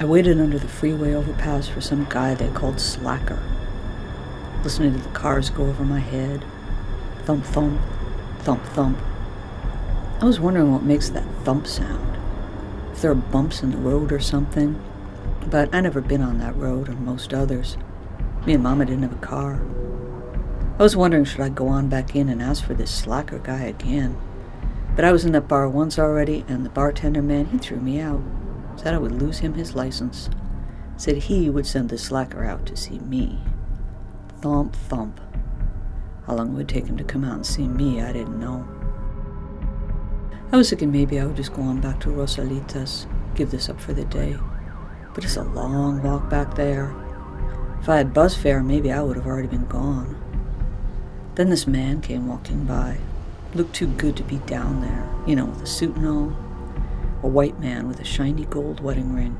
I waited under the freeway overpass for some guy they called Slacker, listening to the cars go over my head. Thump, thump, thump, thump. I was wondering what makes that thump sound, if there are bumps in the road or something, but I never been on that road or most others. Me and Mama didn't have a car. I was wondering, should I go on back in and ask for this Slacker guy again? But I was in that bar once already, and the bartender man, he threw me out. Said I would lose him his license. Said he would send the Slacker out to see me. Thump, thump. How long it would take him to come out and see me, I didn't know. I was thinking maybe I would just go on back to Rosalita's, give this up for the day. But it's a long walk back there. If I had bus fare, maybe I would have already been gone. Then this man came walking by. Looked too good to be down there, you know, with a suit and all. A white man with a shiny gold wedding ring.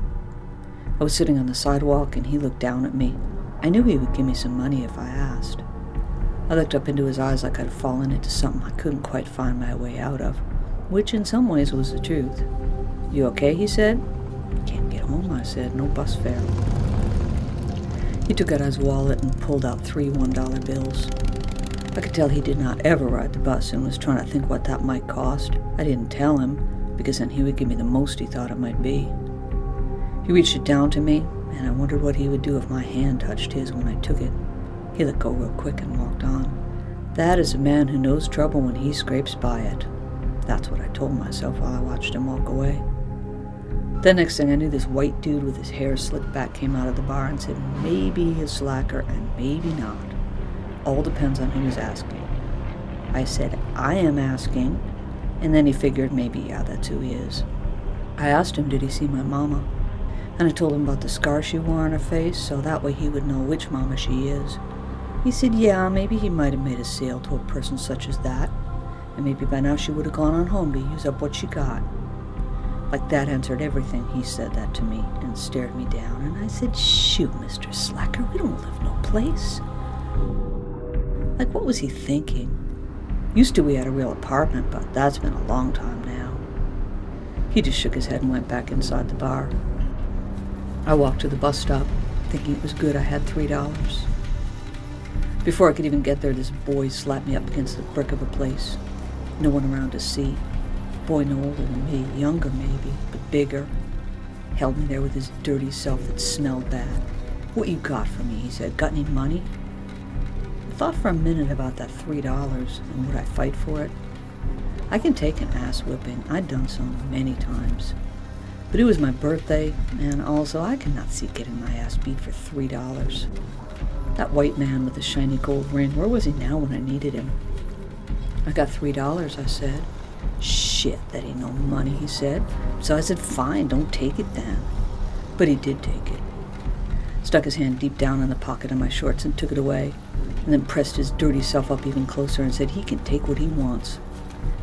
I was sitting on the sidewalk and he looked down at me. I knew he would give me some money if I asked. I looked up into his eyes like I'd fallen into something I couldn't quite find my way out of, which in some ways was the truth. "You okay?" he said. "Can't get home," I said. "No bus fare." He took out his wallet and pulled out 3 $1 bills. I could tell he did not ever ride the bus and was trying to think what that might cost. I didn't tell him, because then he would give me the most he thought it might be. He reached it down to me, and I wondered what he would do if my hand touched his when I took it. He let go real quick and walked on. That is a man who knows trouble when he scrapes by it. That's what I told myself while I watched him walk away. The next thing I knew, this white dude with his hair slicked back came out of the bar and said maybe he's Slacker and maybe not. All depends on who is asking. I said, I am asking, and then he figured maybe, yeah, that's who he is. I asked him, did he see my mama? And I told him about the scar she wore on her face, so that way he would know which mama she is. He said, yeah, maybe he might have made a sale to a person such as that, and maybe by now she would have gone on home to use up what she got. Like that answered everything. He said that to me and stared me down, and I said, shoot, Mr. Slacker, we don't live no place. Like, what was he thinking? Used to we had a real apartment, but that's been a long time now. He just shook his head and went back inside the bar. I walked to the bus stop, thinking it was good I had $3. Before I could even get there, this boy slapped me up against the brick of a place. No one around to see. Boy no older than me, younger maybe, but bigger. Held me there with his dirty self that smelled bad. What you got for me, he said. Got any money? I thought for a minute about that $3 and would I fight for it. I can take an ass whipping. I'd done so many times. But it was my birthday, and also I could not see getting my ass beat for $3. That white man with the shiny gold ring, where was he now when I needed him? I got $3, I said. Shit, that ain't no money, he said. So I said, fine, don't take it then. But he did take it. Stuck his hand deep down in the pocket of my shorts and took it away, and then pressed his dirty self up even closer and said he can take what he wants.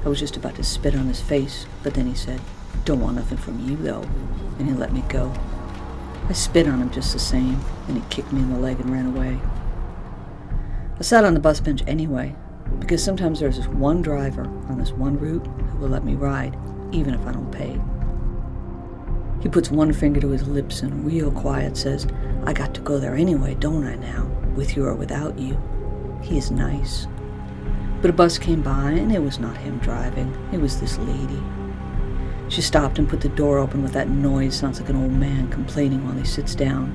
I was just about to spit on his face, but then he said, don't want nothing from you, though, and he let me go. I spit on him just the same, and he kicked me in the leg and ran away. I sat on the bus bench anyway, because sometimes there's this one driver on this one route who will let me ride, even if I don't pay. He puts one finger to his lips and real quiet says, I got to go there anyway, don't I now, with you or without you. He is nice. But a bus came by, and it was not him driving, it was this lady. She stopped and put the door open with that noise, sounds like an old man complaining while he sits down.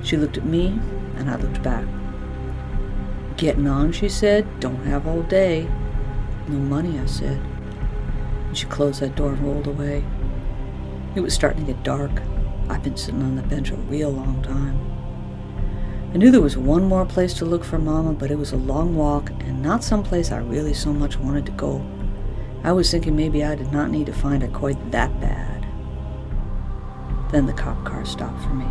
She looked at me, and I looked back. Getting on, she said, don't have all day. No money, I said. And she closed that door and rolled away. It was starting to get dark. I'd been sitting on the bench a real long time. I knew there was one more place to look for Mama, but it was a long walk and not some place I really so much wanted to go. I was thinking maybe I did not need to find her quite that bad. Then the cop car stopped for me.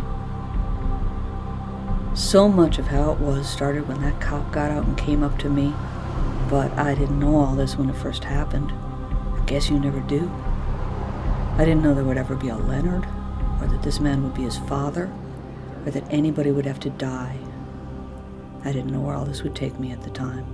So much of how it was started when that cop got out and came up to me, but I didn't know all this when it first happened. I guess you never do. I didn't know there would ever be a Leonard, or that this man would be his father, or that anybody would have to die. I didn't know where all this would take me at the time.